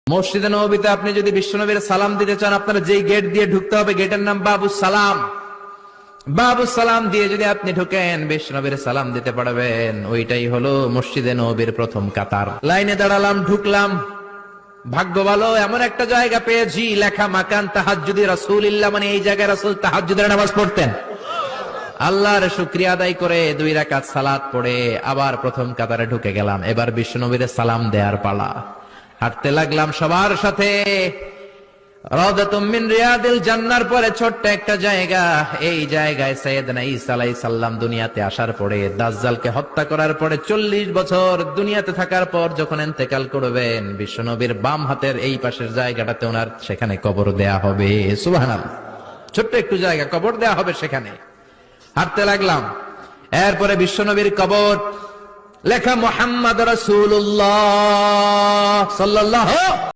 মসজিদে নববীতে আপনি যদি বিশ্বনবীর সালাম দিতে চান, আপনার যেই গেট দিয়ে ঢুকতে হবে, গেটের নাম বাবুস সালাম। বাবুস সালাম দিয়ে যদি আপনি ঢুকেন, বিশ্বনবীর সালাম দিতে পারবেন। ওইটাই হলো মসজিদে নববীর প্রথম কাতার। লাইনে দাঁড়ালাম, ঢুকলাম। ভাগ্য ভালো, এমন একটা জায়গা পেয়েছি লেখা মাকান তাহাজ্জুদি রাসূলিল্লাহ, মানে এই জায়গায় রাসূল তাহাজ্জুদের নামাজ পড়তেন। আল্লাহর শুকরিয়া আদায় করে 2 রাকাত সালাত পড়ে আবার প্রথম কাতারে ঢুকে গেলাম। এবার বিশ্বনবীর সালাম দেওয়ার পালা। হাঁটতে লাগলাম সবার সাথে। রাউদাতুম মিন রিয়াদিল জান্নার পরে ছোট্ট একটা জায়গা, এই জায়গায় সাইয়েদনা ঈসা আলাইহিস সালাম দুনিয়াতে আসার পরে, দাজ্জালকে হত্যা করার পরে 40 বছর দুনিয়াতে থাকার পর যখন ইন্তেকাল করবেন, বিশ্বনবীর বাম হাতের এই পাশের জায়গাটাতে ওনার সেখানে কবর দেয়া হবে। সুবহানাল্লাহ, ছোট্ট একটু জায়গা, কবর দেয়া হবে সেখানে। হাঁটতে লাগলাম, এরপরে বিশ্বনবীর কবর, লেখা মুহাম্মদ রাসূলুল্লাহ সাল্লাল্লাহু